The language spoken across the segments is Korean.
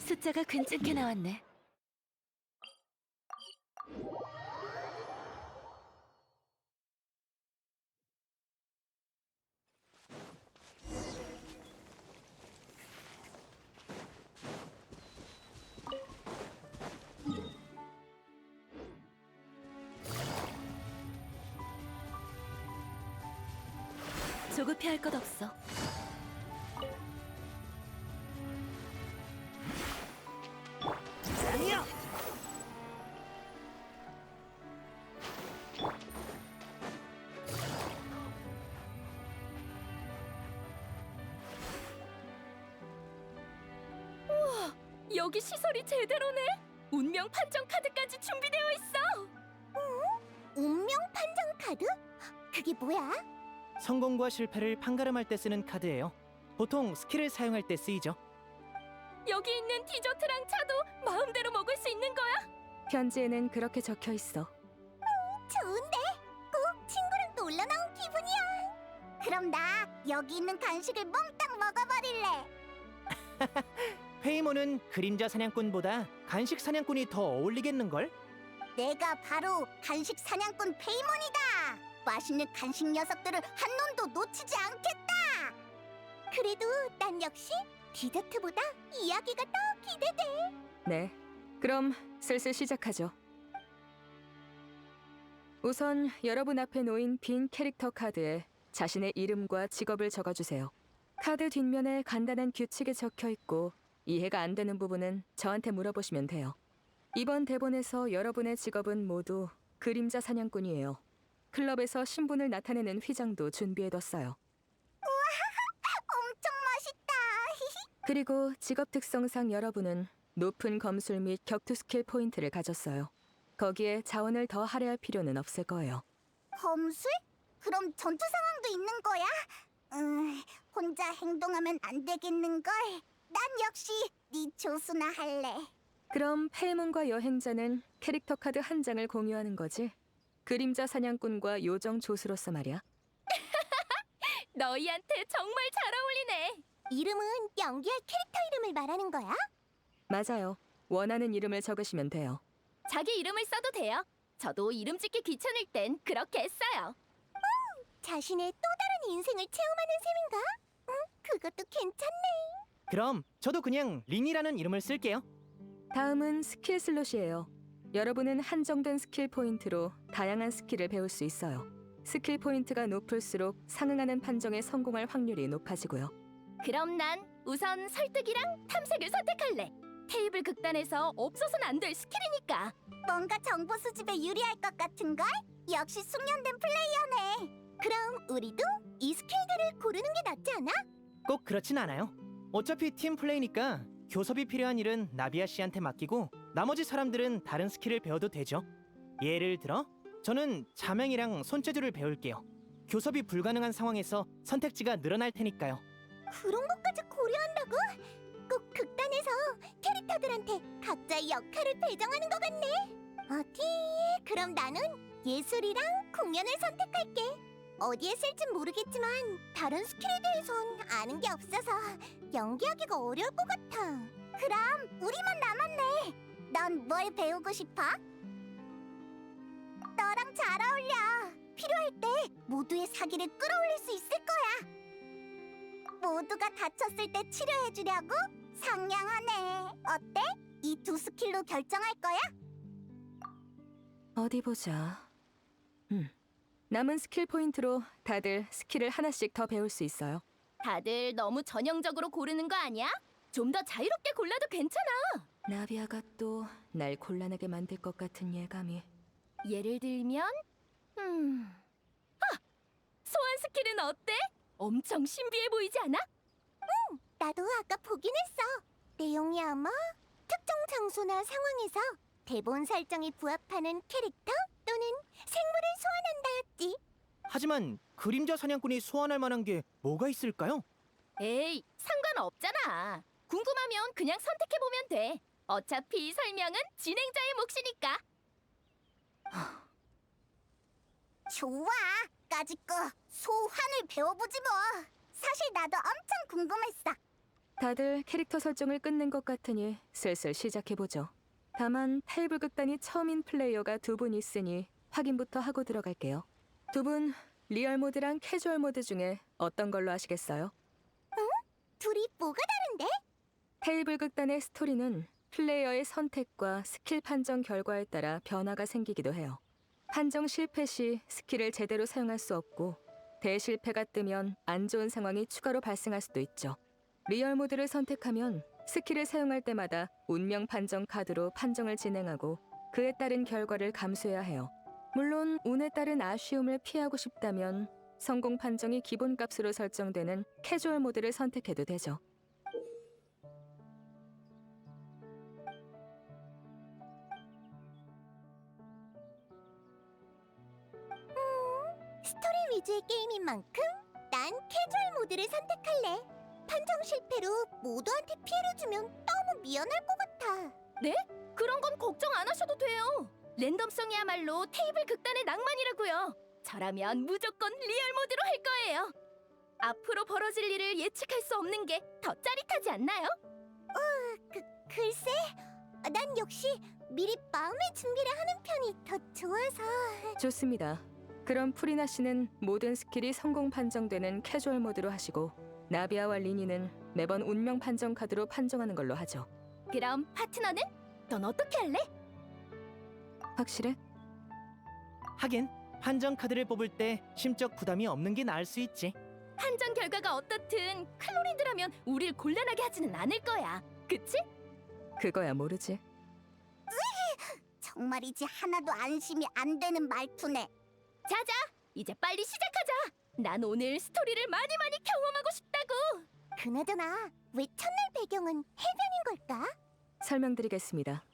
숫자가 괜찮게 나왔네. 조급해할 것 없어. 아니요! 여기 시설이 제대로네. 운명 판정 카드까지 준비되어 있어. 운명 판정 카드? 그게 뭐야? 성공과 실패를 판가름할 때 쓰는 카드예요. 보통 스킬을 사용할 때 쓰이죠. 여기 있는 디저트랑 차도 마음대로 먹을 수 있는 거야? 편지에는 그렇게 적혀 있어. 좋은데? 꼭 친구랑 놀러 나온 기분이야. 그럼 나 여기 있는 간식을 몽땅 먹어버릴래. 페이몬은 그림자 사냥꾼보다 간식 사냥꾼이 더 어울리겠는걸? 내가 바로 간식 사냥꾼 페이몬이다. 맛있는 간식 녀석들을 한 놈도 놓치지 않겠다. 그래도 난 역시 디저트보다 이야기가 더 기대돼. 네, 그럼 슬슬 시작하죠. 우선 여러분 앞에 놓인 빈 캐릭터 카드에 자신의 이름과 직업을 적어주세요. 카드 뒷면에 간단한 규칙이 적혀 있고 이해가 안 되는 부분은 저한테 물어보시면 돼요. 이번 대본에서 여러분의 직업은 모두 그림자 사냥꾼이에요. 클럽에서 신분을 나타내는 휘장도 준비해뒀어요. 엄청 멋있다. 그리고 직업 특성상 여러분은 높은 검술 및 격투 스킬 포인트를 가졌어요. 거기에 자원을 더 할애할 필요는 없을 거예요. 검술? 그럼 전투 상황도 있는 거야? 혼자 행동하면 안 되겠는걸? 난 역시 네 조수나 할래. 그럼 페이몬과 여행자는 캐릭터 카드 한 장을 공유하는 거지? 그림자 사냥꾼과 요정 조수로서 말이야. 너희한테 정말 잘 어울리네. 이름은 연기할 캐릭터 이름을 말하는 거야? 맞아요. 원하는 이름을 적으시면 돼요. 자기 이름을 써도 돼요. 저도 이름 짓기 귀찮을 땐 그렇게 했어요. 자신의 또 다른 인생을 체험하는 셈인가? 그것도 괜찮네. 그럼 저도 그냥 린이라는 이름을 쓸게요. 다음은 스킬 슬롯이에요. 여러분은 한정된 스킬 포인트로 다양한 스킬을 배울 수 있어요. 스킬 포인트가 높을수록 상응하는 판정에 성공할 확률이 높아지고요. 그럼 난 우선 설득이랑 탐색을 선택할래. 테이블 극단에서 없어서는 안 될 스킬이니까. 뭔가 정보 수집에 유리할 것 같은걸? 역시 숙련된 플레이어네. 그럼 우리도 이 스킬들을 고르는 게 낫지 않아? 꼭 그렇진 않아요. 어차피 팀 플레이니까 교섭이 필요한 일은 나비아 씨한테 맡기고 나머지 사람들은 다른 스킬을 배워도 되죠. 예를 들어 저는 자맹이랑 손재주를 배울게요. 교섭이 불가능한 상황에서 선택지가 늘어날 테니까요. 그런 것까지 고려한다고? 꼭 극단에서 캐릭터들한테 각자의 역할을 배정하는 것 같네. 어디? 그럼 나는 예술이랑 공연을 선택할게. 어디에 쓸진 모르겠지만 다른 스킬에 대해선 아는 게 없어서 연기하기가 어려울 것 같아. 그럼 우리만 남았네. 넌 뭘 배우고 싶어? 너랑 잘 어울려. 필요할 때 모두의 사기를 끌어올릴 수 있을 거야. 모두가 다쳤을 때 치료해주려고? 상냥하네. 어때? 이 두 스킬로 결정할 거야? 어디 보자. 남은 스킬 포인트로 다들 스킬을 하나씩 더 배울 수 있어요. 다들 너무 전형적으로 고르는 거 아니야? 좀 더 자유롭게 골라도 괜찮아. 나비아가 또 날 곤란하게 만들 것 같은 예감이. 예를 들면, 소환 스킬은 어때? 엄청 신비해 보이지 않아? 나도 아까 보긴 했어. 내용이 아마 특정 장소나 상황에서 대본 설정에 부합하는 캐릭터 또는 생물을 소환한다였지. 하지만 그림자 사냥꾼이 소환할 만한 게 뭐가 있을까요? 에이, 상관없잖아. 궁금하면 그냥 선택해보면 돼. 어차피 설명은 진행자의 몫이니까. 좋아. 까짓 거 소환을 배워보지 뭐. 사실 나도 엄청 궁금했어. 다들 캐릭터 설정을 끝낸 것 같으니 슬슬 시작해보죠. 다만 테이블 극단이 처음인 플레이어가 두 분 있으니 확인부터 하고 들어갈게요. 두 분 리얼 모드랑 캐주얼 모드 중에 어떤 걸로 하시겠어요? 둘이 뭐가 다른데? 테이블 극단의 스토리는 플레이어의 선택과 스킬 판정 결과에 따라 변화가 생기기도 해요. 판정 실패 시 스킬을 제대로 사용할 수 없고 대실패가 뜨면 안 좋은 상황이 추가로 발생할 수도 있죠. 리얼 모드를 선택하면 스킬을 사용할 때마다 운명 판정 카드로 판정을 진행하고 그에 따른 결과를 감수해야 해요. 물론 운에 따른 아쉬움을 피하고 싶다면 성공 판정이 기본값으로 설정되는 캐주얼 모드를 선택해도 되죠. 스토리 위주의 게임인 만큼 난 캐주얼 모드를 선택할래. 판정 실패로 모두한테 피해를 주면 너무 미안할 것 같아. 그런 건 걱정 안 하셔도 돼요. 랜덤성이야말로 테이블 극단의 낭만이라고요. 저라면 무조건 리얼 모드로 할 거예요. 앞으로 벌어질 일을 예측할 수 없는 게 더 짜릿하지 않나요? 글쎄, 난 역시 미리 마음의 준비를 하는 편이 더 좋아서. 좋습니다. 그럼 프리나 씨는 모든 스킬이 성공 판정되는 캐주얼 모드로 하시고 나비아와 리니는 매번 운명 판정 카드로 판정하는 걸로 하죠. 그럼 파트너는? 넌 어떻게 할래? 확실해? 하긴 판정 카드를 뽑을 때 심적 부담이 없는 게 나을 수 있지. 판정 결과가 어떻든 클로리드라면 우릴 곤란하게 하지는 않을 거야. 그치? 그거야 모르지. 정말이지 하나도 안심이 안 되는 말투네. 자자, 이제 빨리 시작하자. 난 오늘 스토리를 많이 경험하고 싶다고. 그나저나 왜 첫날 배경은 해변인 걸까? 설명드리겠습니다.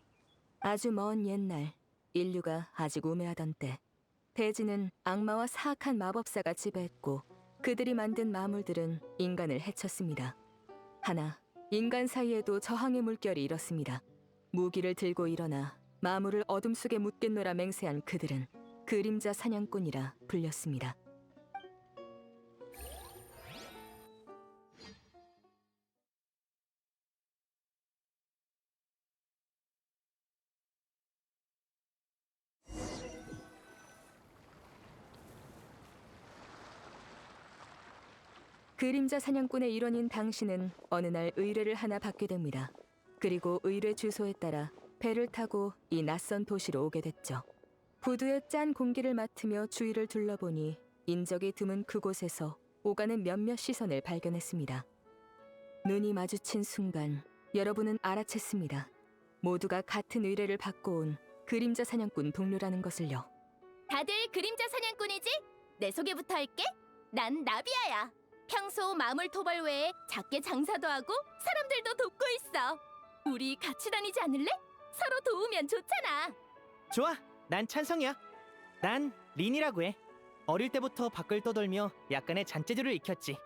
아주 먼 옛날 인류가 아직 우매하던 때 대지는 악마와 사악한 마법사가 지배했고 그들이 만든 마물들은 인간을 해쳤습니다. 하나, 인간 사이에도 저항의 물결이 일었습니다. 무기를 들고 일어나 마물을 어둠 속에 묻겠노라 맹세한 그들은 그림자 사냥꾼이라 불렸습니다. 그림자 사냥꾼의 일원인 당신은 어느 날 의뢰를 하나 받게 됩니다. 그리고 의뢰 주소에 따라 배를 타고 이 낯선 도시로 오게 됐죠. 부두의 짠 공기를 맡으며 주위를 둘러보니 인적이 드문 그곳에서 오가는 몇몇 시선을 발견했습니다. 눈이 마주친 순간 여러분은 알아챘습니다. 모두가 같은 의뢰를 받고 온 그림자 사냥꾼 동료라는 것을요. 다들 그림자 사냥꾼이지? 내 소개부터 할게. 난 나비아야. 평소 마물 토벌 외에 작게 장사도 하고 사람들도 돕고 있어. 우리 같이 다니지 않을래? 서로 도우면 좋잖아. 좋아, 난 찬성이야. 난 린이라고 해. 어릴 때부터 밖을 떠돌며 약간의 잔재주를 익혔지.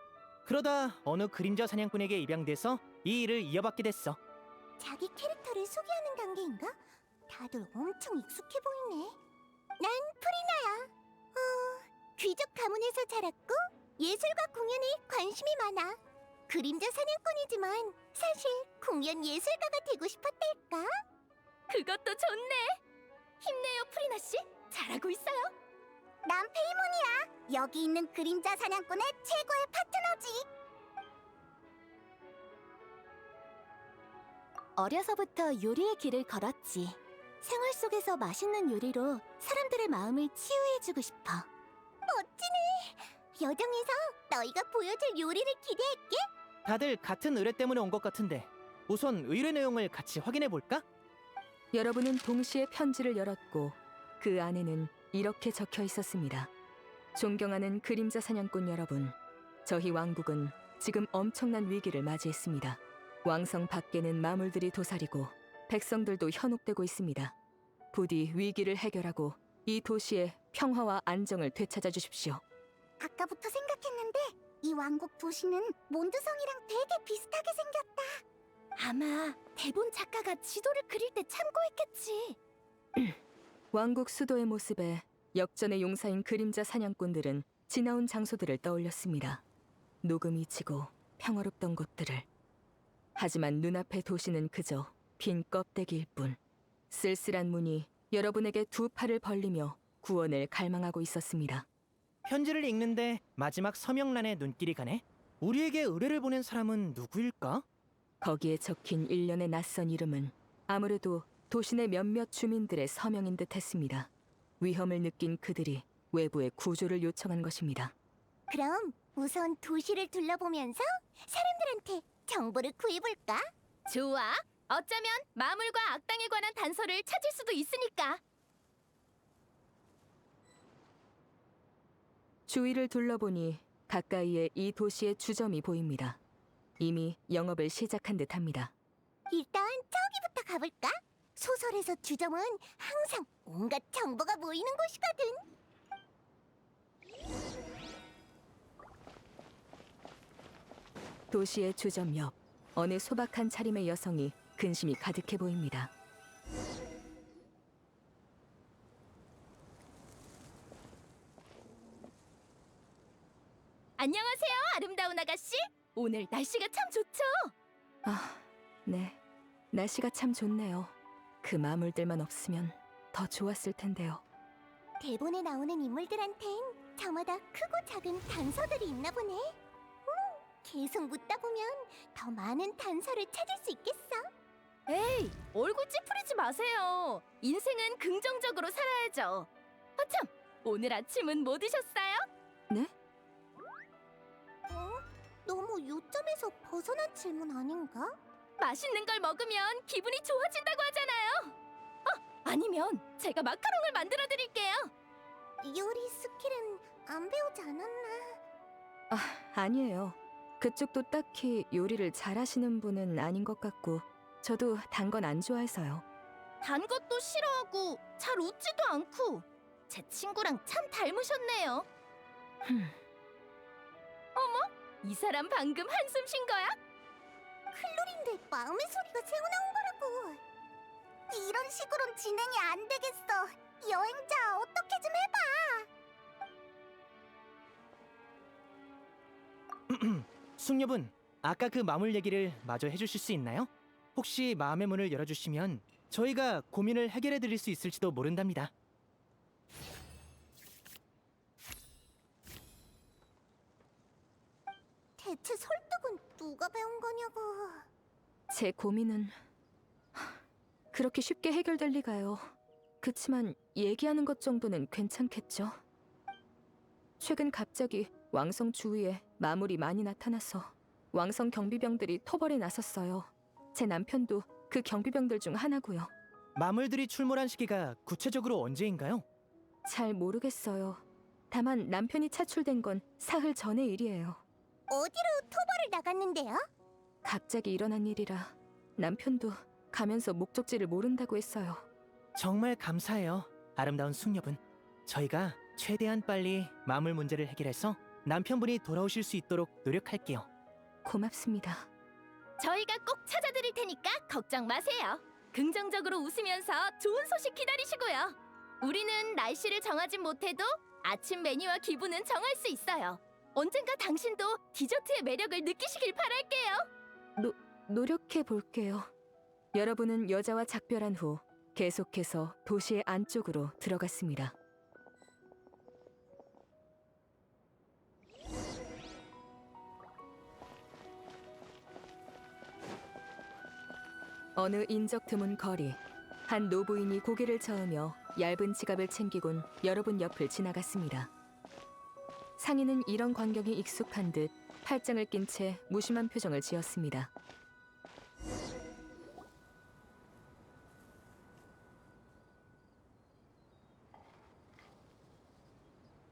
그러다 어느 그림자 사냥꾼에게 입양돼서 이 일을 이어받게 됐어. 자기 캐릭터를 소개하는 단계인가? 다들 엄청 익숙해 보이네. 난 프리나야. 귀족 가문에서 자랐고 예술과 공연에 관심이 많아. 그림자 사냥꾼이지만 사실 공연 예술가가 되고 싶었달까? 그것도 좋네. 힘내요, 프리나 씨. 잘하고 있어요. 난 페이몬이야. 여기 있는 그림자 사냥꾼의 최고의 파트너지. 어려서부터 요리의 길을 걸었지. 생활 속에서 맛있는 요리로 사람들의 마음을 치유해주고 싶어. 멋지네. 여정에서 너희가 보여줄 요리를 기대할게. 다들 같은 의뢰 때문에 온 것 같은데 우선 의뢰 내용을 같이 확인해 볼까? 여러분은 동시에 편지를 열었고 그 안에는 이렇게 적혀 있었습니다. 존경하는 그림자 사냥꾼 여러분, 저희 왕국은 지금 엄청난 위기를 맞이했습니다. 왕성 밖에는 마물들이 도사리고 백성들도 현혹되고 있습니다. 부디 위기를 해결하고 이 도시의 평화와 안정을 되찾아 주십시오. 아까부터 생각했는데 이 왕국 도시는 몬드성이랑 되게 비슷하게 생겼다. 아마 대본 작가가 지도를 그릴 때 참고했겠지. 왕국 수도의 모습에 역전의 용사인 그림자 사냥꾼들은 지나온 장소들을 떠올렸습니다. 녹음이 지고 평화롭던 곳들을. 하지만 눈앞의 도시는 그저 빈 껍데기일 뿐. 쓸쓸한 문이 여러분에게 두 팔을 벌리며 구원을 갈망하고 있었습니다. 편지를 읽는데 마지막 서명란에 눈길이 가네. 우리에게 의뢰를 보낸 사람은 누구일까? 거기에 적힌 일련의 낯선 이름은 아무래도 도시 내 몇몇 주민들의 서명인 듯했습니다. 위험을 느낀 그들이 외부에 구조를 요청한 것입니다. 그럼 우선 도시를 둘러보면서 사람들한테 정보를 구해볼까? 좋아. 어쩌면 마물과 악당에 관한 단서를 찾을 수도 있으니까. 주위를 둘러보니 가까이에 이 도시의 주점이 보입니다. 이미 영업을 시작한 듯합니다. 일단 저기부터 가볼까? 소설에서 주점은 항상 온갖 정보가 모이는 곳이거든. 도시의 주점 옆 어느 소박한 차림의 여성이 근심이 가득해 보입니다. 안녕하세요, 아름다운 아가씨. 오늘 날씨가 참 좋죠? 아, 네. 날씨가 참 좋네요. 그 마물들만 없으면 더 좋았을 텐데요. 대본에 나오는 인물들한텐 저마다 크고 작은 단서들이 있나 보네. 계속 묻다 보면 더 많은 단서를 찾을 수 있겠어. 에이, 얼굴 찌푸리지 마세요. 인생은 긍정적으로 살아야죠. 아참, 오늘 아침은 뭐 드셨어요? 네? 너무 요점에서 벗어난 질문 아닌가? 맛있는 걸 먹으면 기분이 좋아진다고 하잖아요. 아니면 제가 마카롱을 만들어 드릴게요. 요리 스킬은 안 배우지 않았나? 아, 아니에요. 그쪽도 딱히 요리를 잘하시는 분은 아닌 것 같고 저도 단 건 안 좋아해서요. 단 것도 싫어하고 잘 웃지도 않고 제 친구랑 참 닮으셨네요. 흠, 이 사람 방금 한숨 쉰 거야? 클로린데 마음의 소리가 새어나온 거라고. 이런 식으론 진행이 안 되겠어. 여행자 어떻게 좀 해봐. 숙녀분, 아까 그 마물 얘기를 마저 해주실 수 있나요? 혹시 마음의 문을 열어주시면 저희가 고민을 해결해 드릴 수 있을지도 모른답니다. 대체 설득은 누가 배운 거냐고. 제 고민은 그렇게 쉽게 해결될 리가요. 그치만 얘기하는 것 정도는 괜찮겠죠? 최근 갑자기 왕성 주위에 마물이 많이 나타나서 왕성 경비병들이 토벌에 나섰어요. 제 남편도 그 경비병들 중 하나고요. 마물들이 출몰한 시기가 구체적으로 언제인가요? 잘 모르겠어요. 다만 남편이 차출된 건 사흘 전의 일이에요. 어디로 토벌을 나갔는데요? 갑자기 일어난 일이라 남편도 가면서 목적지를 모른다고 했어요. 정말 감사해요, 아름다운 숙녀분. 저희가 최대한 빨리 마물 문제를 해결해서 남편분이 돌아오실 수 있도록 노력할게요. 고맙습니다. 저희가 꼭 찾아드릴 테니까 걱정 마세요. 긍정적으로 웃으면서 좋은 소식 기다리시고요. 우리는 날씨를 정하진 못해도 아침 메뉴와 기분은 정할 수 있어요. 언젠가 당신도 디저트의 매력을 느끼시길 바랄게요. 노력해 볼게요. 여러분은 여자와 작별한 후 계속해서 도시의 안쪽으로 들어갔습니다. 어느 인적 드문 거리, 한 노부인이 고개를 저으며 얇은 지갑을 챙기곤 여러분 옆을 지나갔습니다. 상인은 이런 광경이 익숙한 듯 팔짱을 낀 채 무심한 표정을 지었습니다.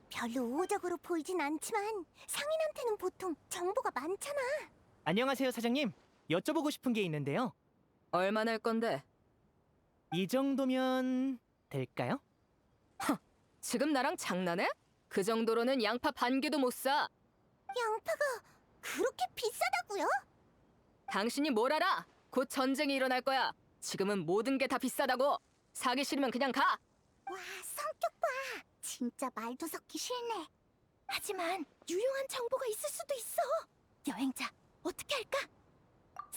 별로 우호적으로 보이진 않지만 상인한테는 보통 정보가 많잖아. 안녕하세요, 사장님. 여쭤보고 싶은 게 있는데요. 얼마나 할 건데? 이 정도면 될까요? 지금 나랑 장난해? 그 정도로는 양파 반 개도 못 사. 양파가 그렇게 비싸다고요? 당신이 뭘 알아? 곧 전쟁이 일어날 거야. 지금은 모든 게 다 비싸다고. 사기 싫으면 그냥 가. 와, 성격 봐. 진짜 말도 섞기 싫네. 하지만 유용한 정보가 있을 수도 있어. 여행자, 어떻게 할까?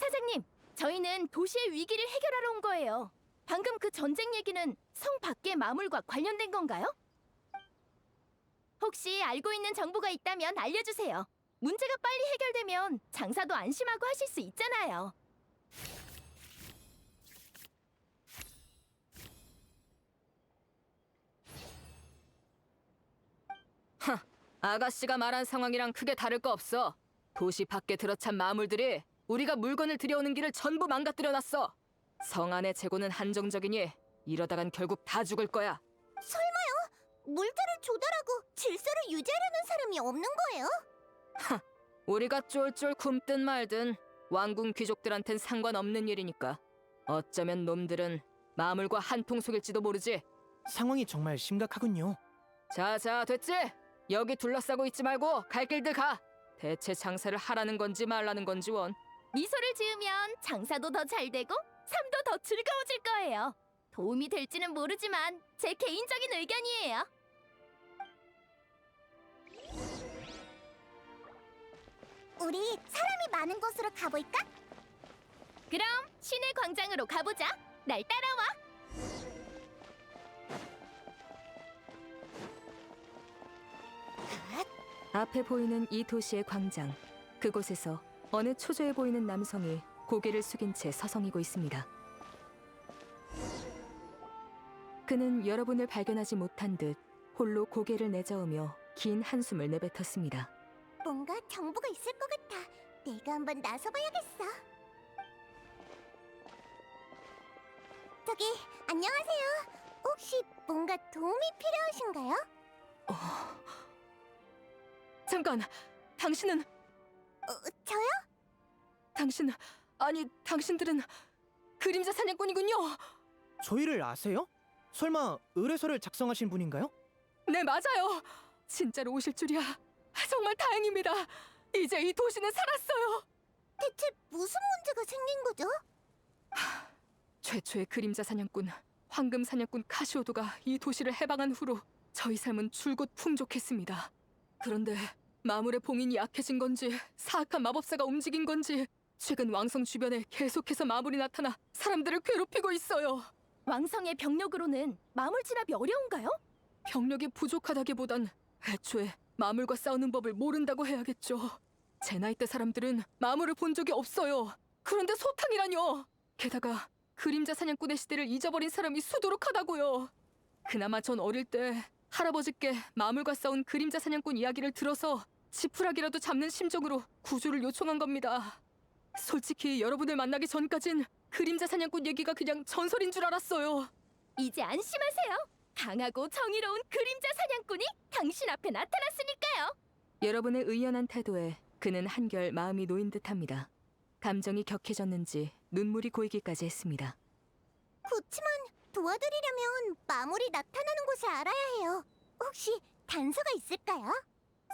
사장님, 저희는 도시의 위기를 해결하러 온 거예요. 방금 그 전쟁 얘기는 성 밖의 마물과 관련된 건가요? 혹시 알고 있는 정보가 있다면 알려주세요. 문제가 빨리 해결되면 장사도 안심하고 하실 수 있잖아요. 아가씨가 말한 상황이랑 크게 다를 거 없어. 도시 밖에 들어찬 마물들이 우리가 물건을 들여오는 길을 전부 망가뜨려놨어. 성 안의 재고는 한정적이니 이러다간 결국 다 죽을 거야. 물들을 조달하고 질서를 유지하려는 사람이 없는 거예요? 우리가 쫄쫄 굶든 말든 왕궁 귀족들한텐 상관없는 일이니까. 어쩌면 놈들은 마물과 한통 속일지도 모르지. 상황이 정말 심각하군요. 자, 됐지? 여기 둘러싸고 있지 말고 갈 길들 가. 대체 장사를 하라는 건지 말라는 건지 원. 미소를 지으면 장사도 더 잘 되고 삶도 더 즐거워질 거예요. 도움이 될지는 모르지만 제 개인적인 의견이에요. 우리 사람이 많은 곳으로 가볼까? 그럼 시내 광장으로 가보자. 날 따라와. 앞에 보이는 이 도시의 광장. 그곳에서 어느 초조해 보이는 남성이 고개를 숙인 채 서성이고 있습니다. 그는 여러분을 발견하지 못한 듯 홀로 고개를 내저으며 긴 한숨을 내뱉었습니다. 뭔가 정보가 있을 것 같아. 내가 한번 나서봐야겠어. 저기, 안녕하세요. 혹시 뭔가 도움이 필요하신가요? 잠깐! 당신은... 저요? 당신들은 그림자 사냥꾼이군요! 저희를 아세요? 설마 의뢰서를 작성하신 분인가요? 네, 맞아요! 진짜로 오실 줄이야. 정말 다행입니다. 이제 이 도시는 살았어요. 대체 무슨 문제가 생긴 거죠? 최초의 그림자 사냥꾼, 황금 사냥꾼 카시오도가 이 도시를 해방한 후로 저희 삶은 줄곧 풍족했습니다. 그런데 마물의 봉인이 약해진 건지 사악한 마법사가 움직인 건지 최근 왕성 주변에 계속해서 마물이 나타나 사람들을 괴롭히고 있어요. 왕성의 병력으로는 마물 진압이 어려운가요? 병력이 부족하다기보단 애초에 마물과 싸우는 법을 모른다고 해야겠죠. 제 나이 때 사람들은 마물을 본 적이 없어요. 그런데 소탕이라뇨. 게다가 그림자 사냥꾼의 시대를 잊어버린 사람이 수두룩하다고요. 그나마 전 어릴 때 할아버지께 마물과 싸운 그림자 사냥꾼 이야기를 들어서 지푸라기라도 잡는 심정으로 구조를 요청한 겁니다. 솔직히 여러분을 만나기 전까진 그림자 사냥꾼 얘기가 그냥 전설인 줄 알았어요. 이제 안심하세요. 강하고 정의로운 그림자 사냥꾼이 당신 앞에 나타났으니까요. 여러분의 의연한 태도에 그는 한결 마음이 놓인 듯합니다. 감정이 격해졌는지 눈물이 고이기까지 했습니다. 그렇지만 도와드리려면 마물이 나타나는 곳을 알아야 해요. 혹시 단서가 있을까요?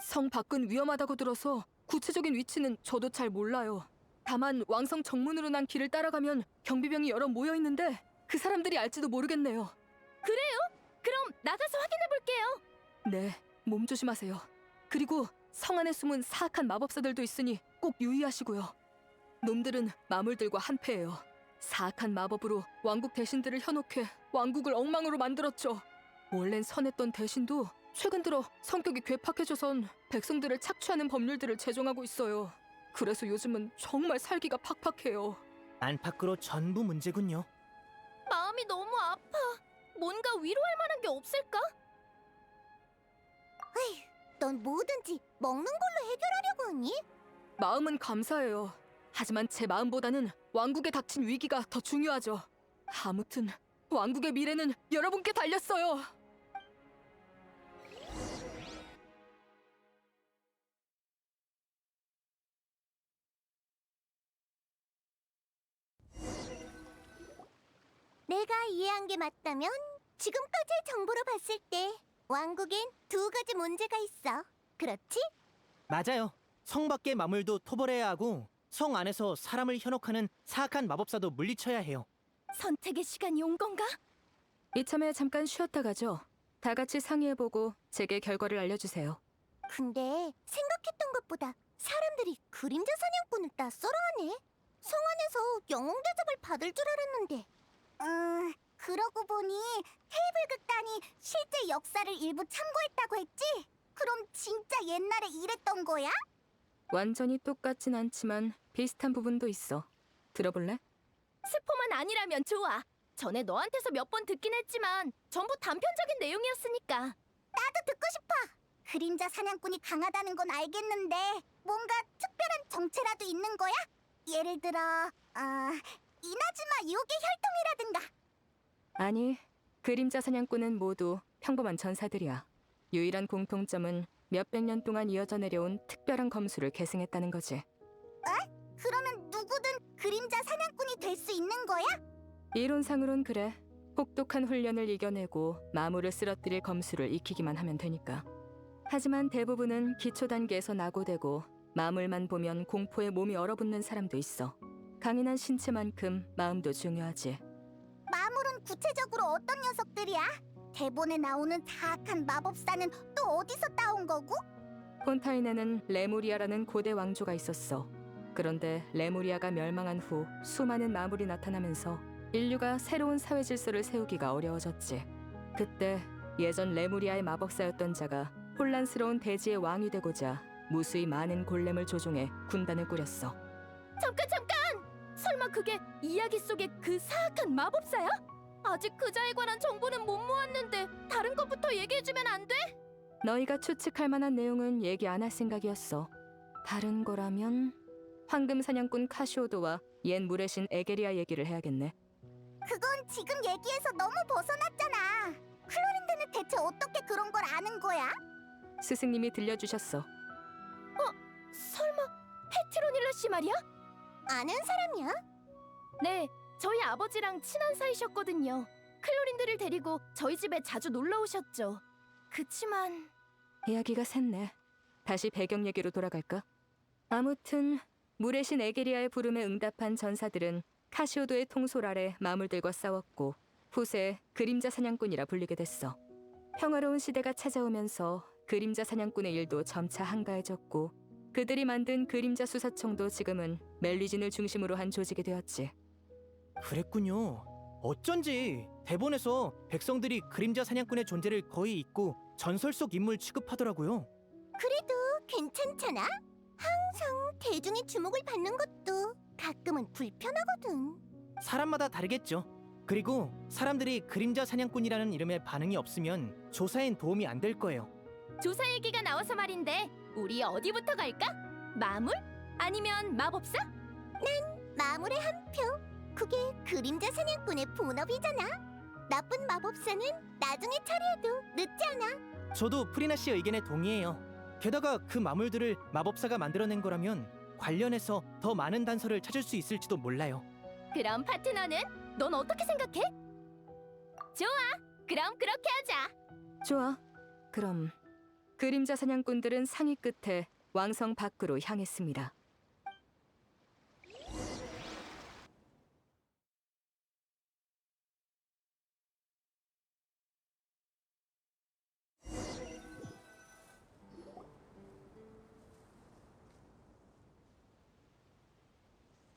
성 밖은 위험하다고 들어서 구체적인 위치는 저도 잘 몰라요. 다만 왕성 정문으로 난 길을 따라가면 경비병이 여러 모여 있는데 그 사람들이 알지도 모르겠네요. 그래요? 그럼 나가서 확인해 볼게요. 네, 몸 조심하세요. 그리고 성 안에 숨은 사악한 마법사들도 있으니 꼭 유의하시고요. 놈들은 마물들과 한패예요. 사악한 마법으로 왕국 대신들을 현혹해 왕국을 엉망으로 만들었죠. 원래는 선했던 대신도 최근 들어 성격이 괴팍해져선 백성들을 착취하는 법률들을 제정하고 있어요. 그래서 요즘은 정말 살기가 팍팍해요. 안팎으로 전부 문제군요. 마음이 너무 아파. 뭔가 위로할 만한 게 없을까? 넌 뭐든지 먹는 걸로 해결하려고 하니? 마음은 감사해요. 하지만 제 마음보다는 왕국에 닥친 위기가 더 중요하죠. 아무튼 왕국의 미래는 여러분께 달렸어요. 내가 이해한 게 맞다면 지금까지의 정보로 봤을 때 왕국엔 두 가지 문제가 있어. 그렇지? 맞아요. 성 밖의 마물도 토벌해야 하고 성 안에서 사람을 현혹하는 사악한 마법사도 물리쳐야 해요. 선택의 시간이 온 건가? 이참에 잠깐 쉬었다 가죠. 다 같이 상의해보고 제게 결과를 알려주세요. 근데 생각했던 것보다 사람들이 그림자 사냥꾼을 낯설어하네. 성 안에서 영웅 대접을 받을 줄 알았는데. 그러고 보니 테이블 극단이 실제 역사를 일부 참고했다고 했지? 그럼 진짜 옛날에 이랬던 거야? 완전히 똑같진 않지만 비슷한 부분도 있어. 들어볼래? 스포만 아니라면 좋아. 전에 너한테서 몇 번 듣긴 했지만 전부 단편적인 내용이었으니까. 나도 듣고 싶어. 그림자 사냥꾼이 강하다는 건 알겠는데 뭔가 특별한 정체라도 있는 거야? 예를 들어 이나즈마 유혹의 혈통이라든가. 아니, 그림자 사냥꾼은 모두 평범한 전사들이야. 유일한 공통점은 몇백 년 동안 이어져 내려온 특별한 검수를 계승했다는 거지. 그러면 누구든 그림자 사냥꾼이 될 수 있는 거야? 이론상으론 그래. 혹독한 훈련을 이겨내고 마물을 쓰러뜨릴 검수를 익히기만 하면 되니까. 하지만 대부분은 기초 단계에서 낙오되고 마물만 보면 공포에 몸이 얼어붙는 사람도 있어. 강인한 신체만큼 마음도 중요하지. 마물은 구체적으로 어떤 녀석들이야? 대본에 나오는 사악한 마법사는 또 어디서 따온 거고? 폰타인에는 레무리아라는 고대 왕조가 있었어. 그런데 레무리아가 멸망한 후 수많은 마물이 나타나면서 인류가 새로운 사회 질서를 세우기가 어려워졌지. 그때 예전 레무리아의 마법사였던 자가 혼란스러운 대지의 왕이 되고자 무수히 많은 골렘을 조종해 군단을 꾸렸어. 잠깐! 설마 그게 이야기 속의 그 사악한 마법사야? 아직 그자에 관한 정보는 못 모았는데 다른 것부터 얘기해주면 안 돼? 너희가 추측할 만한 내용은 얘기 안 할 생각이었어. 다른 거라면 황금 사냥꾼 카시오도와 옛 물의 신 에게리아 얘기를 해야겠네. 그건 지금 얘기에서 너무 벗어났잖아. 클로린드는 대체 어떻게 그런 걸 아는 거야? 스승님이 들려주셨어. 설마 페트로닐라 씨 말이야? 아는 사람이야? 네, 저희 아버지랑 친한 사이셨거든요. 클로린드를 데리고 저희 집에 자주 놀러 오셨죠. 그치만 이야기가 샜네. 다시 배경 얘기로 돌아갈까? 아무튼 물의 신 에게리아의 부름에 응답한 전사들은 카시오도의 통솔 아래 마물들과 싸웠고 후세 그림자 사냥꾼이라 불리게 됐어. 평화로운 시대가 찾아오면서 그림자 사냥꾼의 일도 점차 한가해졌고 그들이 만든 그림자 수사청도 지금은 멜리진을 중심으로 한 조직이 되었지. 그랬군요. 어쩐지 대본에서 백성들이 그림자 사냥꾼의 존재를 거의 잊고 전설 속 인물 취급하더라고요. 그래도 괜찮잖아. 항상 대중의 주목을 받는 것도 가끔은 불편하거든. 사람마다 다르겠죠. 그리고 사람들이 그림자 사냥꾼이라는 이름에 반응이 없으면 조사엔 도움이 안 될 거예요. 조사 얘기가 나와서 말인데 우리 어디부터 갈까? 마물? 아니면 마법사? 마물의 한 표. 그게 그림자 사냥꾼의 본업이잖아. 나쁜 마법사는 나중에 처리해도 늦지 않아. 저도 프리나 씨 의견에 동의해요. 게다가 그 마물들을 마법사가 만들어낸 거라면 관련해서 더 많은 단서를 찾을 수 있을지도 몰라요. 그럼 파트너는? 넌 어떻게 생각해? 좋아, 그럼 그렇게 하자. 좋아. 그럼 그림자 사냥꾼들은 상의 끝에 왕성 밖으로 향했습니다.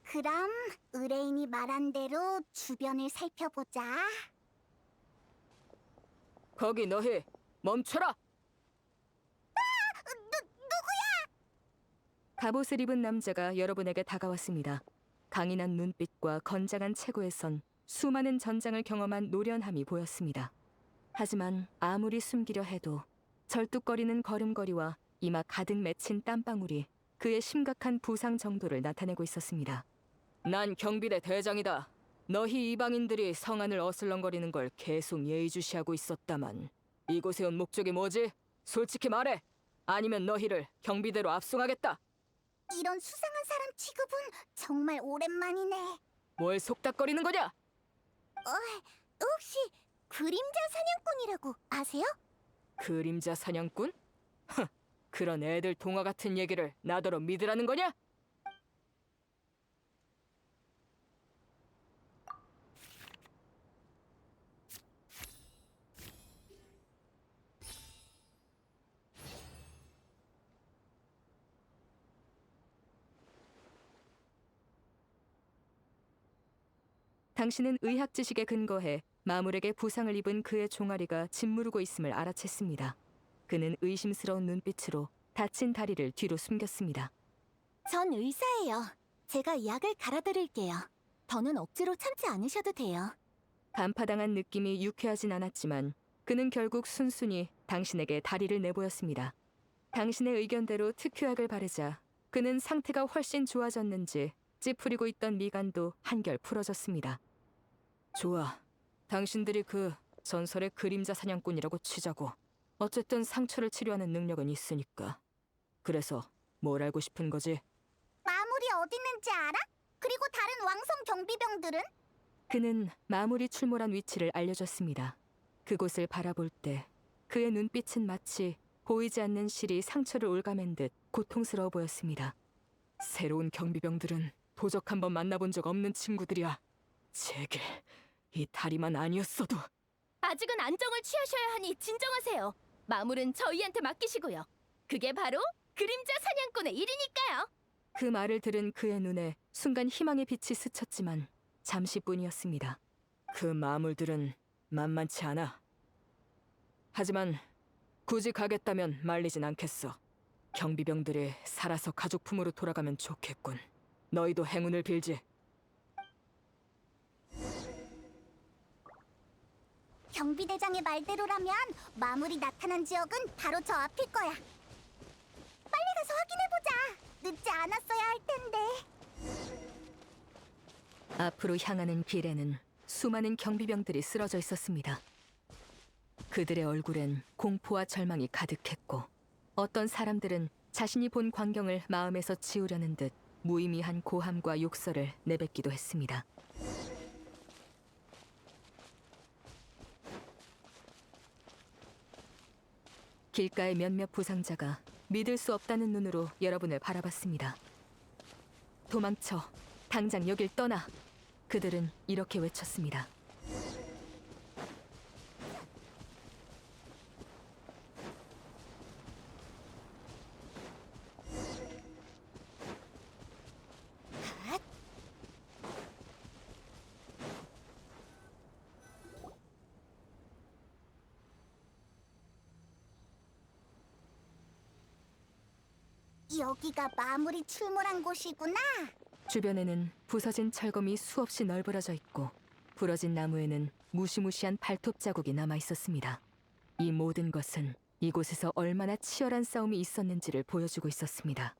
그럼 의뢰인이 말한 대로 주변을 살펴보자. 거기 너희 멈춰라! 갑옷을 입은 남자가 여러분에게 다가왔습니다. 강인한 눈빛과 건장한 체구에 선 수많은 전장을 경험한 노련함이 보였습니다. 하지만 아무리 숨기려 해도 절뚝거리는 걸음걸이와 이마 가득 맺힌 땀방울이 그의 심각한 부상 정도를 나타내고 있었습니다. 난 경비대 대장이다. 너희 이방인들이 성안을 어슬렁거리는 걸 계속 예의주시하고 있었다만 이곳에 온 목적이 뭐지? 솔직히 말해! 아니면 너희를 경비대로 압송하겠다! 이런 수상한 사람 취급은 정말 오랜만이네. 뭘 속닥거리는 거냐? 혹시 그림자 사냥꾼이라고 아세요? 그림자 사냥꾼? 흥, 그런 애들 동화 같은 얘기를 나더러 믿으라는 거냐? 당신은 의학 지식에 근거해 마물에게 부상을 입은 그의 종아리가 짓무르고 있음을 알아챘습니다. 그는 의심스러운 눈빛으로 다친 다리를 뒤로 숨겼습니다. 전 의사예요. 제가 약을 갈아드릴게요. 더는 억지로 참지 않으셔도 돼요. 간파당한 느낌이 유쾌하진 않았지만 그는 결국 순순히 당신에게 다리를 내보였습니다. 당신의 의견대로 특효약을 바르자 그는 상태가 훨씬 좋아졌는지 찌푸리고 있던 미간도 한결 풀어졌습니다. 좋아. 당신들이 그 전설의 그림자 사냥꾼이라고 치자고. 어쨌든 상처를 치료하는 능력은 있으니까. 그래서 뭘 알고 싶은 거지? 마물이 어디 있는지 알아? 그리고 다른 왕성 경비병들은? 그는 마물이 출몰한 위치를 알려줬습니다. 그곳을 바라볼 때 그의 눈빛은 마치 보이지 않는 실이 상처를 올가맨 듯 고통스러워 보였습니다. 새로운 경비병들은 도적 한번 만나본 적 없는 친구들이야. 제게 이 다리만 아니었어도. 아직은 안정을 취하셔야 하니 진정하세요. 마물은 저희한테 맡기시고요. 그게 바로 그림자 사냥꾼의 일이니까요. 그 말을 들은 그의 눈에 순간 희망의 빛이 스쳤지만 잠시뿐이었습니다. 그 마물들은 만만치 않아. 하지만 굳이 가겠다면 말리진 않겠어. 경비병들이 살아서 가족품으로 돌아가면 좋겠군. 너희도 행운을 빌지. 경비대장의 말대로라면 마물이 나타난 지역은 바로 저 앞일 거야. 빨리 가서 확인해보자. 늦지 않았어야 할 텐데. 앞으로 향하는 길에는 수많은 경비병들이 쓰러져 있었습니다. 그들의 얼굴엔 공포와 절망이 가득했고 어떤 사람들은 자신이 본 광경을 마음에서 지우려는 듯 무의미한 고함과 욕설을 내뱉기도 했습니다. 길가의 몇몇 부상자가 믿을 수 없다는 눈으로 여러분을 바라봤습니다. 도망쳐! 당장 여길 떠나! 그들은 이렇게 외쳤습니다. 여기가 마물이 출몰한 곳이구나. 주변에는 부서진 철검이 수없이 널브러져 있고 부러진 나무에는 무시무시한 발톱 자국이 남아 있었습니다. 이 모든 것은 이곳에서 얼마나 치열한 싸움이 있었는지를 보여주고 있었습니다.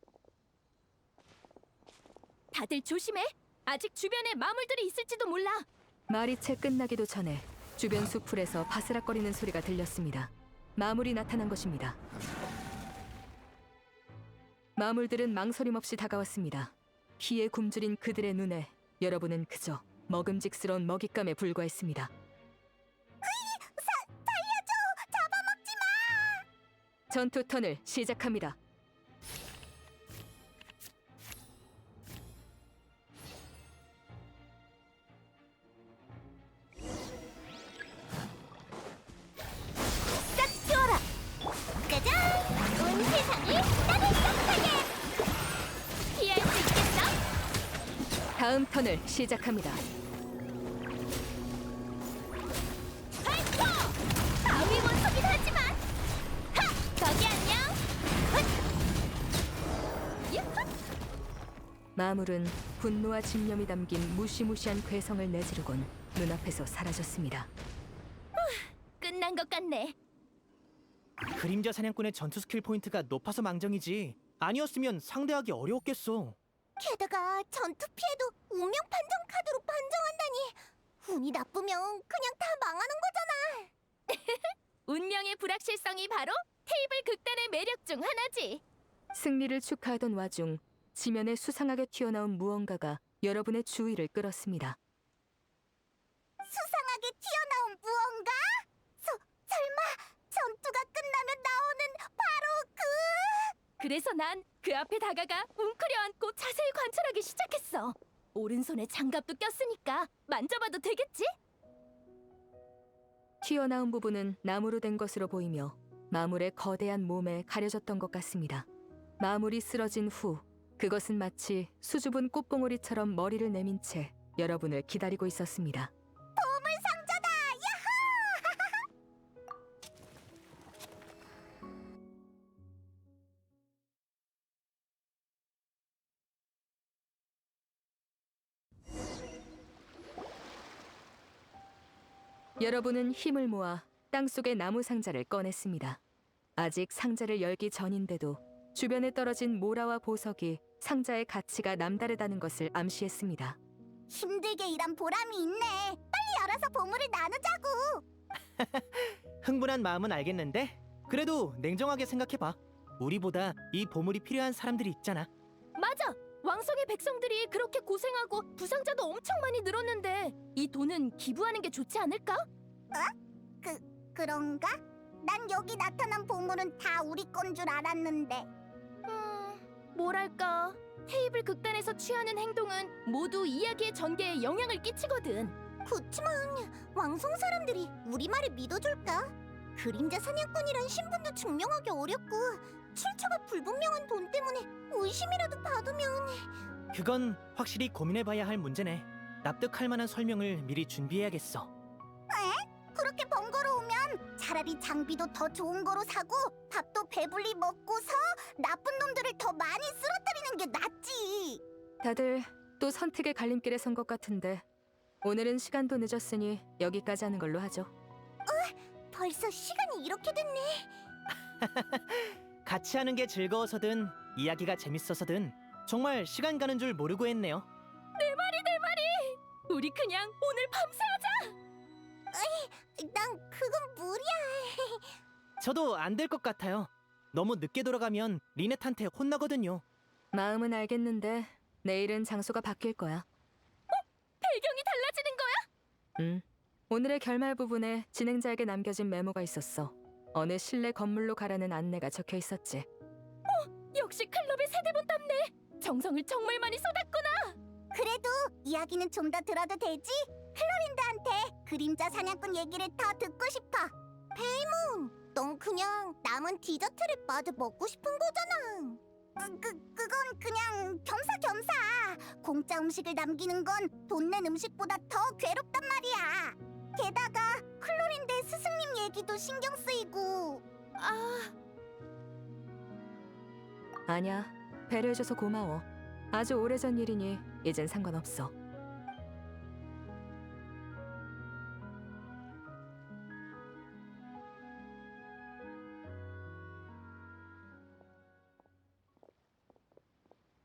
다들 조심해. 아직 주변에 마물들이 있을지도 몰라. 말이 채 끝나기도 전에 주변 수풀에서 바스락거리는 소리가 들렸습니다. 마물이 나타난 것입니다. 마물들은 망설임 없이 다가왔습니다. 피에 굶주린 그들의 눈에 여러분은 그저 먹음직스러운 먹잇감에 불과했습니다. 살려줘! 잡아먹지 마! 전투 턴을 시작합니다. 싹 튀어라! 짜잔! 온 세상이 따뜻하게! 피할 수 있겠어? 다음 턴을 시작합니다. 파이터! 바위 원석이긴 하지만 하! 거기 안녕! 유후! 마물은 분노와 집념이 담긴 무시무시한 괴성을 내지르곤 눈앞에서 사라졌습니다. 끝난 것 같네. 그림자 사냥꾼의 전투 스킬 포인트가 높아서 망정이지. 아니었으면 상대하기 어려웠겠어. 게다가 전투 피해도 운명 판정 카드로 판정한다니. 운이 나쁘면 그냥 다 망하는 거잖아. 운명의 불확실성이 바로 테이블 극단의 매력 중 하나지. 승리를 축하하던 와중 지면에 수상하게 튀어나온 무언가가 여러분의 주의를 끌었습니다. 수상하게 튀어나온 무언가? 설마 전투가 끝나면 나오는 바로 그... 그래서 난 그 앞에 다가가 웅크려 앉고 자세히 관찰하기 시작했어. 오른손에 장갑도 꼈으니까 만져봐도 되겠지? 튀어나온 부분은 나무로 된 것으로 보이며 마물의 거대한 몸에 가려졌던 것 같습니다. 마물이 쓰러진 후 그것은 마치 수줍은 꽃봉오리처럼 머리를 내민 채 여러분을 기다리고 있었습니다. 보물 상자다! 여러분은 힘을 모아 땅속의 나무 상자를 꺼냈습니다. 아직 상자를 열기 전인데도 주변에 떨어진 모라와 보석이 상자의 가치가 남다르다는 것을 암시했습니다. 힘들게 일한 보람이 있네. 빨리 열어서 보물을 나누자고. 흥분한 마음은 알겠는데 그래도 냉정하게 생각해봐. 우리보다 이 보물이 필요한 사람들이 있잖아. 맞아. 왕성의 백성들이 그렇게 고생하고 부상자도 엄청 많이 늘었는데 이 돈은 기부하는 게 좋지 않을까? 그런가? 난 여기 나타난 보물은 다 우리 건 줄 알았는데. 뭐랄까. 테이블 극단에서 취하는 행동은 모두 이야기의 전개에 영향을 끼치거든. 그치만 왕성 사람들이 우리 말을 믿어줄까? 그림자 사냥꾼이란 신분도 증명하기 어렵고 출처가 불분명한 돈 때문에 의심이라도 받으면. 그건 확실히 고민해봐야 할 문제네. 납득할 만한 설명을 미리 준비해야겠어. 그렇게 번거로우면 차라리 장비도 더 좋은 거로 사고 밥도 배불리 먹고서 나쁜 놈들을 더 많이 쓰러뜨리는 게 낫지. 다들 또 선택의 갈림길에 선 것 같은데 오늘은 시간도 늦었으니 여기까지 하는 걸로 하죠. 벌써 시간이 이렇게 됐네. 같이 하는 게 즐거워서든 이야기가 재밌어서든 정말 시간 가는 줄 모르고 했네요. 내 말이. 우리 그냥 오늘 밤새 하자. 난 그건 무리야. 저도 안 될 것 같아요. 너무 늦게 돌아가면 리넷한테 혼나거든요. 마음은 알겠는데 내일은 장소가 바뀔 거야. 배경이 달라지는 거야? 오늘의 결말 부분에 진행자에게 남겨진 메모가 있었어. 어느 실내 건물로 가라는 안내가 적혀 있었지. 역시 클럽의 세대본답네. 정성을 정말 많이 쏟았구나. 그래도 이야기는 좀 더 들어도 되지? 클로린드한테 그림자 사냥꾼 얘기를 더 듣고 싶어. 페이몬, 넌 그냥 남은 디저트를 마저 먹고 싶은 거잖아. 그건 그냥 겸사겸사. 공짜 음식을 남기는 건 돈 낸 음식보다 더 괴롭단 말이야. 게다가 클로린드의 스승님 얘기도 신경 쓰이고. 아니야, 배려해줘서 고마워. 아주 오래전 일이니 이젠 상관없어.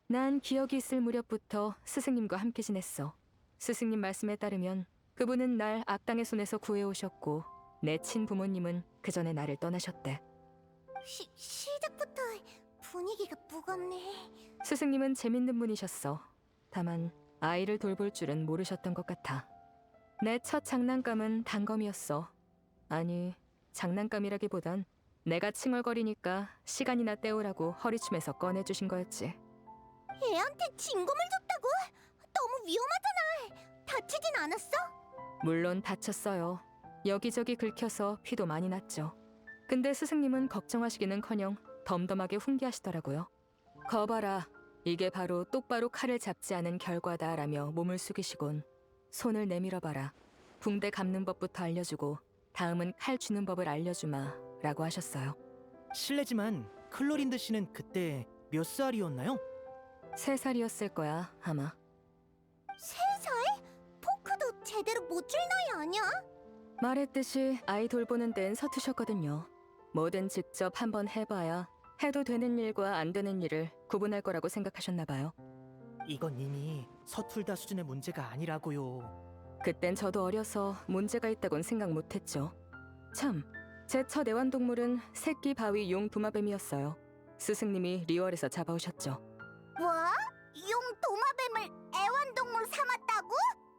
난 기억이 있을 무렵부터 스승님과 함께 지냈어. 스승님 말씀에 따르면 그분은 날 악당의 손에서 구해오셨고 내 친부모님은 그 전에 나를 떠나셨대. 시작부터 분위기가 무겁네. 스승님은 재밌는 분이셨어. 다만 아이를 돌볼 줄은 모르셨던 것 같아. 내 첫 장난감은 단검이었어. 아니, 장난감이라기보단 내가 칭얼거리니까 시간이나 때우라고 허리춤에서 꺼내주신 거였지. 애한테 진검을 줬다고? 너무 위험하잖아. 다치진 않았어? 물론 다쳤어요. 여기저기 긁혀서 피도 많이 났죠. 근데 스승님은 걱정하시기는커녕 덤덤하게 훈계하시더라고요. 거봐라, 이게 바로 똑바로 칼을 잡지 않은 결과다라며 몸을 숙이시곤 손을 내밀어봐라. 붕대 감는 법부터 알려주고 다음은 칼 쥐는 법을 알려주마 라고 하셨어요. 실례지만 클로린드 씨는 그때 몇 살이었나요? 3살이었을 거야, 아마. 3살? 포크도 제대로 못 줄 나이 아니야? 말했듯이 아이 돌보는 데는 서투셨거든요. 뭐든 직접 한번 해봐야 해도 되는 일과 안 되는 일을 구분할 거라고 생각하셨나 봐요. 이건 이미 서툴다 수준의 문제가 아니라고요. 그땐 저도 어려서 문제가 있다곤 생각 못했죠. 참, 제 첫 애완동물은 새끼 바위 용 도마뱀이었어요. 스승님이 리월에서 잡아오셨죠. 뭐? 용 도마뱀을 애완동물 삼았다고?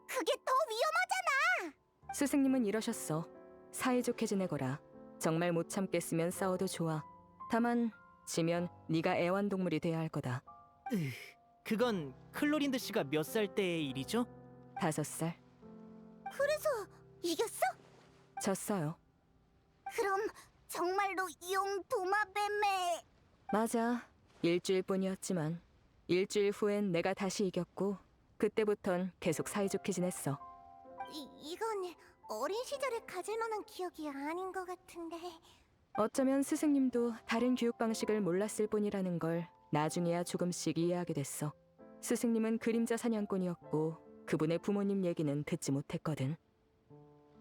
그게 더 위험하잖아. 스승님은 이러셨어. 사이좋게 지내거라. 정말 못 참겠으면 싸워도 좋아. 다만 지면 네가 애완동물이 돼야 할 거다. 그건 클로린드 씨가 몇 살 때의 일이죠? 5살. 그래서 이겼어? 졌어요. 그럼 정말로 용 도마뱀에... 맞아. 일주일뿐이었지만 일주일 후엔 내가 다시 이겼고 그때부턴 계속 사이좋게 지냈어. 이건 어린 시절에 가질 만한 기억이 아닌 것 같은데. 어쩌면 스승님도 다른 교육 방식을 몰랐을 뿐이라는 걸 나중에야 조금씩 이해하게 됐어. 스승님은 그림자 사냥꾼이었고 그분의 부모님 얘기는 듣지 못했거든.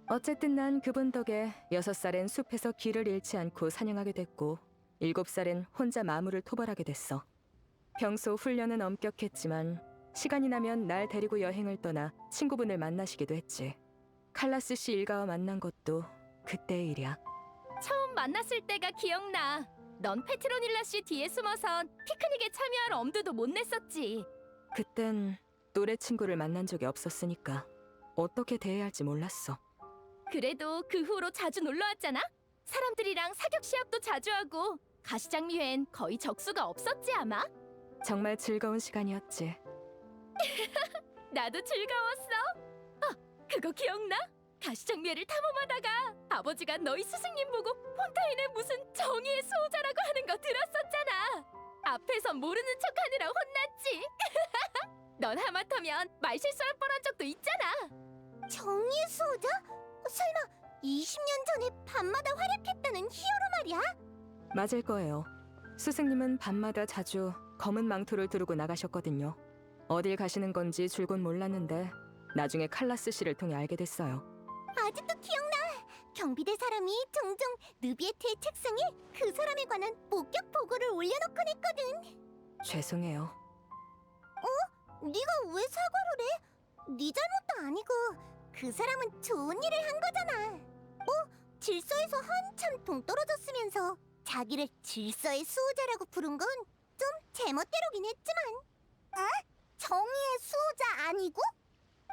어쨌든 난 그분 덕에 6살엔 숲에서 길을 잃지 않고 사냥하게 됐고 7살엔 혼자 마물을 토벌하게 됐어. 평소 훈련은 엄격했지만 시간이 나면 날 데리고 여행을 떠나 친구분을 만나시기도 했지. 칼라스 씨 일가와 만난 것도 그때의 일이야. 처음 만났을 때가 기억나. 넌 페트로닐라 씨 뒤에 숨어선 피크닉에 참여할 엄두도 못 냈었지. 그땐 또래 친구를 만난 적이 없었으니까 어떻게 대해야 할지 몰랐어. 그래도 그 후로 자주 놀러 왔잖아. 사람들이랑 사격 시합도 자주 하고 가시장미회엔 거의 적수가 없었지 아마. 정말 즐거운 시간이었지. 나도 즐거웠어. 그거 기억나? 가시장미회를 탐험하다가 아버지가 너희 스승님 보고 폰타인은 무슨 정의의 수호자라고 하는 거 들었었잖아. 앞에서 모르는 척하느라 혼났지. 넌 하마터면 말실수할 뻔한 적도 있잖아. 정의의 수호자? 설마 20년 전에 밤마다 활약했다는 히어로 말이야? 맞을 거예요. 스승님은 밤마다 자주 검은 망토를 두르고 나가셨거든요. 어딜 가시는 건지 줄곧 몰랐는데 나중에 칼라스 씨를 통해 알게 됐어요. 아직도 기억나. 경비대 사람이 종종 느비에트의 책상에 그 사람에 관한 목격 보고를 올려놓곤 했거든. 죄송해요. 네가 왜 사과를 해? 네 잘못도 아니고 그 사람은 좋은 일을 한 거잖아. 질서에서 한참 동떨어졌으면서 자기를 질서의 수호자라고 부른 건 좀 제멋대로긴 했지만. 정의의 수호자 아니고?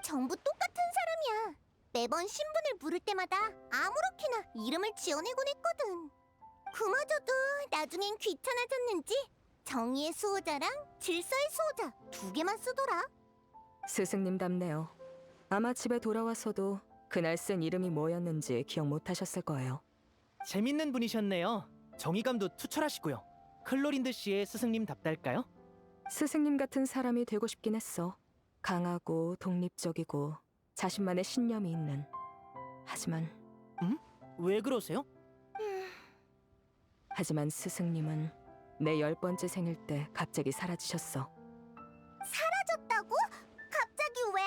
전부 똑같은 사람이야. 매번 신분을 물을 때마다 아무렇게나 이름을 지어내곤 했거든. 그마저도 나중엔 귀찮아졌는지 정의의 수호자랑 질서의 수호자 2개만 쓰더라. 스승님답네요. 아마 집에 돌아와서도 그날 쓴 이름이 뭐였는지 기억 못하셨을 거예요. 재밌는 분이셨네요. 정의감도 투철하시고요. 클로린드 씨의 스승님답달까요? 스승님 같은 사람이 되고 싶긴 했어. 강하고 독립적이고 자신만의 신념이 있는. 하지만 왜 그러세요? 하지만 스승님은 내 10번째 생일 때 갑자기 사라지셨어. 사라졌다고? 갑자기 왜?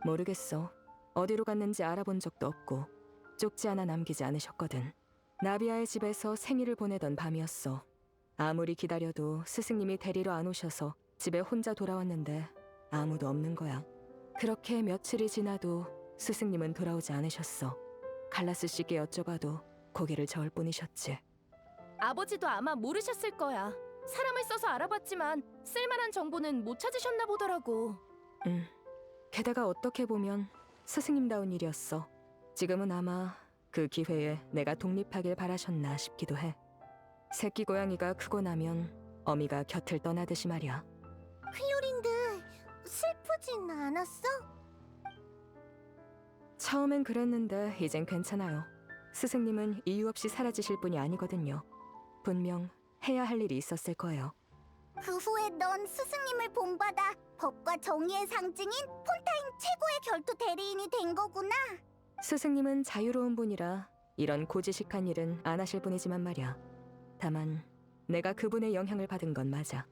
모르겠어. 어디로 갔는지 알아본 적도 없고 쪽지 하나 남기지 않으셨거든. 나비아의 집에서 생일을 보내던 밤이었어. 아무리 기다려도 스승님이 데리러 안 오셔서 집에 혼자 돌아왔는데 아무도 없는 거야. 그렇게 며칠이 지나도 스승님은 돌아오지 않으셨어. 칼라스 씨께 여쭤봐도 고개를 저을 뿐이셨지. 아버지도 아마 모르셨을 거야. 사람을 써서 알아봤지만 쓸만한 정보는 못 찾으셨나 보더라고. 게다가 어떻게 보면 스승님다운 일이었어. 지금은 아마 그 기회에 내가 독립하길 바라셨나 싶기도 해. 새끼 고양이가 크고 나면 어미가 곁을 떠나듯이 말이야. 클로린드 슬프진 않았어? 처음엔 그랬는데 이젠 괜찮아요. 스승님은 이유 없이 사라지실 분이 아니거든요. 분명 해야 할 일이 있었을 거예요. 그 후에 넌 스승님을 본받아 법과 정의의 상징인 폰타인 최고의 결투 대리인이 된 거구나. 스승님은 자유로운 분이라 이런 고지식한 일은 안 하실 분이지만 말이야. 다만 내가 그분의 영향을 받은 건 맞아.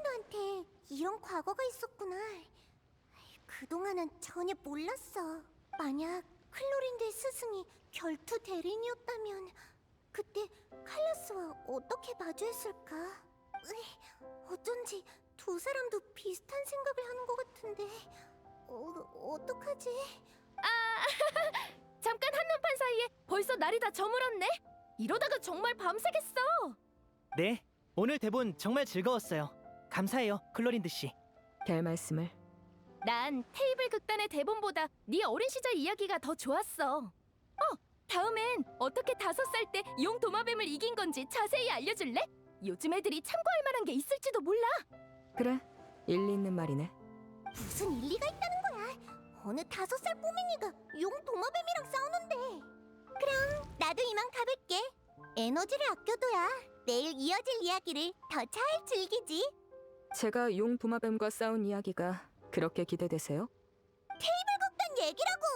너한테 이런 과거가 있었구나. 그동안은 전혀 몰랐어. 만약 클로린드의 스승이 결투 대리인이었다면 그때 칼라스와 어떻게 마주했을까? 어쩐지 두 사람도 비슷한 생각을 하는 것 같은데 어떡하지? 잠깐 한눈판 사이에 벌써 날이 다 저물었네. 이러다가 정말 밤새겠어. 네, 오늘 대본 정말 즐거웠어요. 감사해요, 클로린드 씨. 별 말씀을. 난 테이블 극단의 대본보다 네 어린 시절 이야기가 더 좋았어. 다음엔 어떻게 5살 때 용 도마뱀을 이긴 건지 자세히 알려줄래? 요즘 애들이 참고할 만한 게 있을지도 몰라. 그래, 일리 있는 말이네. 무슨 일리가 있다는 거야? 어느 5살 꼬맹이가 용 도마뱀이랑 싸우는데. 그럼 나도 이만 가볼게. 에너지를 아껴둬야 내일 이어질 이야기를 더 잘 즐기지. 제가 용 도마뱀과 싸운 이야기가 그렇게 기대되세요? 어떤 얘기라고!